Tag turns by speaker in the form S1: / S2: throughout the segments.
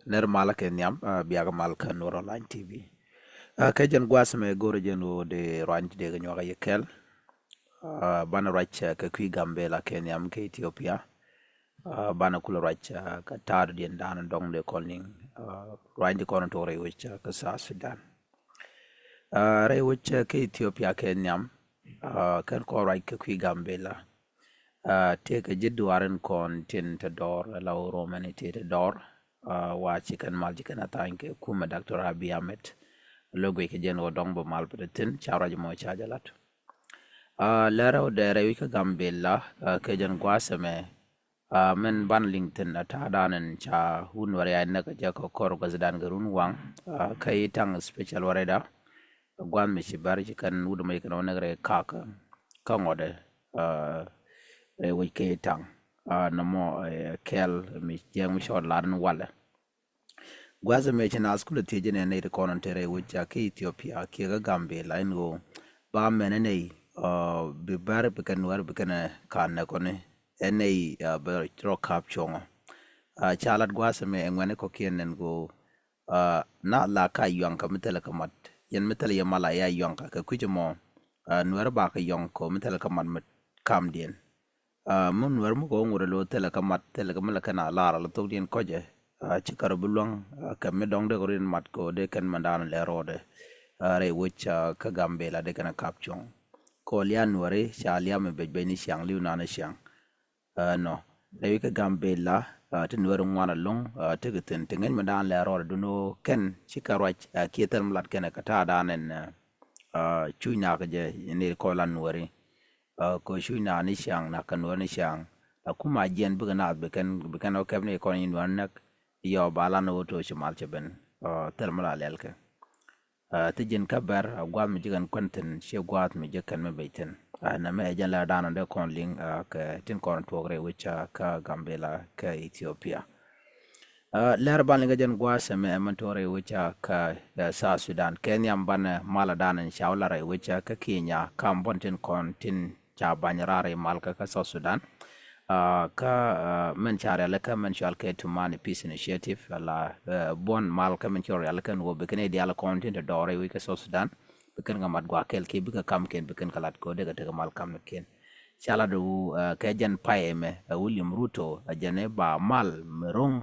S1: ner malak en yam biaga malka nur online tv ka jen gwasme gore jeno de ranj de ganyo ga yekel bana racha ka kwi gambe la ken yam ke ethiopia bana kula racha ka tar den dan dong de calling ranj kono to re which ka sa sudan re which ke ethiopia ken yam kan ko raj ka kwi gambe la te ka jiddu aran kon tin ta dor la romani te ta dor wa chikan mal chikan atanke kuma Dr. Abiy Ahmed logo ke jen o dong bo mal pretin chara mo chajalat lera o dere wi ka gambella ke jen gwaseme men ban linkedin ata danen cha hun wari ay naka ja ko kor gazdan garun wang kay tang special wareda gwan mi ci bari kan wudu may kan onagre kaka kangode re wi ke tang namo kel mi jeng mi shod ladan wala gwaza me chana skula teje ne ne konon tere wuja ke Ethiopia ke ga gambe lain go ba mene ne bi bar bi kan war bi kan kan ne kone ene ba tro kap chongo chalat gwaza me ngwane ko kienen go na la ka yon ka mitela kamat yen mitela ya mala ya yon ka kujimo nuwar ba ka yon ko mitela kamat mit kam dien mun nuwar mu go ngure lo tela kamat tela kamala kana lara lo to dien koje cikar bulong kam me dong de gorin mat ko de kan mandan le rode re which ka gambe la de kana kapchong ko lian wore cha liam be ni siang liu na na siang no re ka gambe la tin wor ngwana long te geten tengen mandan le rode duno ken cikar wach kieter mlat kana kata danen chuina ka je ni ko lan wore ko chuina ni siang na kan wor ni siang kuma jen bu na be kan o kabne ko ni wan yo bala no to shimal cheben termala lelke tijin kabar gwam mi jigan konten she gwat mi jekan me beten na me jala dana de konling ka tin kon togre wicha ka gambela ka ethiopia ler ban nga jen gwase me mentore wicha ka sa sudan kenya mbana mala dana shawla re wicha ka kenya kam bontin kon tin cha banyarare malka ka sa sudan ka men chare la ka men chal ke to man peace initiative la bon mal ka men chore la kan wo be kene dia la content dore wi ka so sudan be kan ngamat gwa kel ke bi ka kam ken be kan kalat ko de ka mal kam ken chala do ka jan paeme William Ruto ajane ba mal merong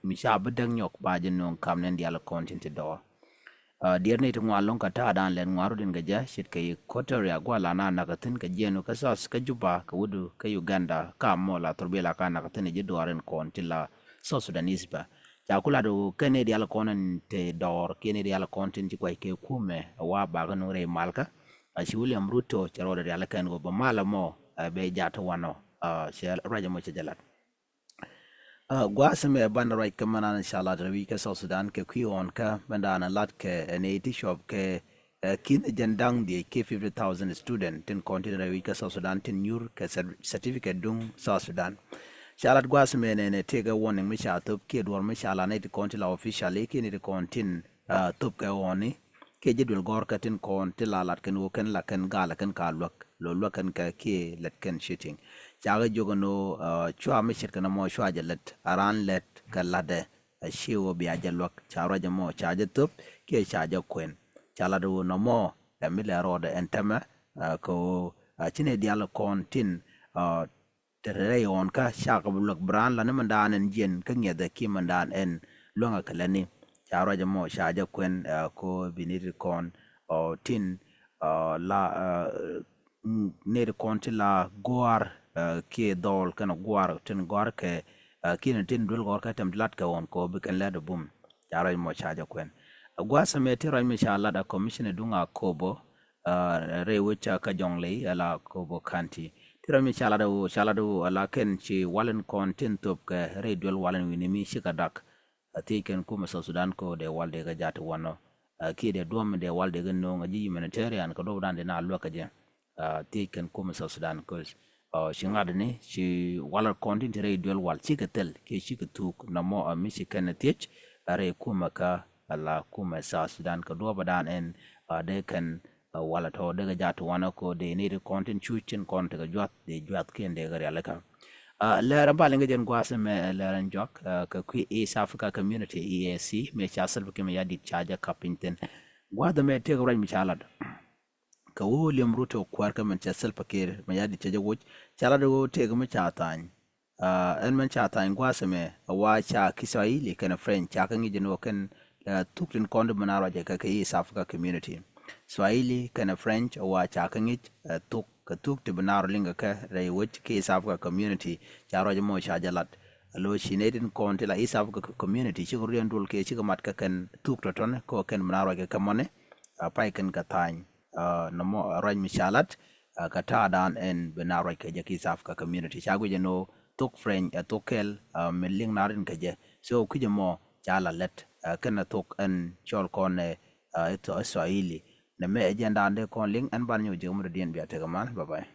S1: mi sha bedang nyok ba jen non kam nen dia la content dore dier ne to ngwalon ka ta dan len ngwaru din gaja shit kay kotor ya gwala na nagatin ka jeno ka sas ka juba ka wudu ka Uganda ka mola torbela ka nagatin je doaren kon tilla so Sudanese ba ja kula do kene di ala konan te dor kene di ala kontin ji kwai ke kume wa ba ga no re malka shi William Ruto charo di ala kan go ba mala mo be jata wano shi raja mo jalat gwasme ban right kamana inshallah rawi ka South Sudan ke kwion ka bandana lat ke ne shop ke kin jandang di ke 50,000 student tin continent rawi ka South Sudan tin yur ke certificate dung South Sudan shalat gwasme ne tega warning mi sha top ke dwar mi shala ne ti continent officially ke ne ti kontin top ke woni ke jedul gor ka tin kon tilalat ken wo ken la ken gala ken ka lo kan ka ke let ken shooting jaga jogono chwa mi shirka na mo chwa jalet aran let kalade shiwo bi ajalok charo jamo chaje tup ke chaje kwen chala do no mo emile rode entema ko chine dial kon tin tere on ka shaka bulok bran la ne mandan jen ka ngede ki mandan en longa kalani charo jamo chaje kwen ko binir kon tin la ne kon ti la goar ke dol kana gwar tin gwar ke kina tin dul gwar ka tem lat ka on ko bi kan la bum yaro mo chaja kwen gwa same ti ra mi shala da commission dunga kobo re wucha ka jongle ala kobo kanti ti ra mi shala do ala ken chi walen kon tin top ka re dul walen wini mi shika dak ati ken kuma so Sudan ko de walde ga jata wano ki de dom de walde ga no ngaji humanitarian ko do dan de na lo ka je ti ken kuma so Sudan ko shingad ne shi wala kontin tere dual wal chikatel ke chikatuk na mo misi kanetich are kuma ka ala kuma sa Sudan ka do badan en de kan wala to de jatu wana ko de ne kontin chuchin kon te jwat de jwat ken de gari alaka Lera balinga jen gwasa me lera njok ka kwi East Africa Community EAC me chasal buke me yadi chaja kapinten gwada me te gray mi chalad ka William Ruto kwar ka men chasal pakir me yadi chaja wuch chalad go te me chatan en men chatan gwasa me wa cha Kiswahili kana French cha kan jen ken tukrin kondo manara ka East Africa Community Swahili kana French wa cha kan tuk katuk ti benar linga ka rai wich ke East Africa Community charo jamo shajalat lo shinedin kon la East Africa Community chi rian dul ke chi mat ka kan tuk toton ko ken benar ke kamone pai kan ka tan no ran mishalat ka ta dan en benar ke je East Africa Community chago je no tuk French tukel meling narin ke je so ku je mo chala let kan tuk en chol kon to Swahili na me agenda ande kon ling an ban yo je mu dien biate kaman bye bye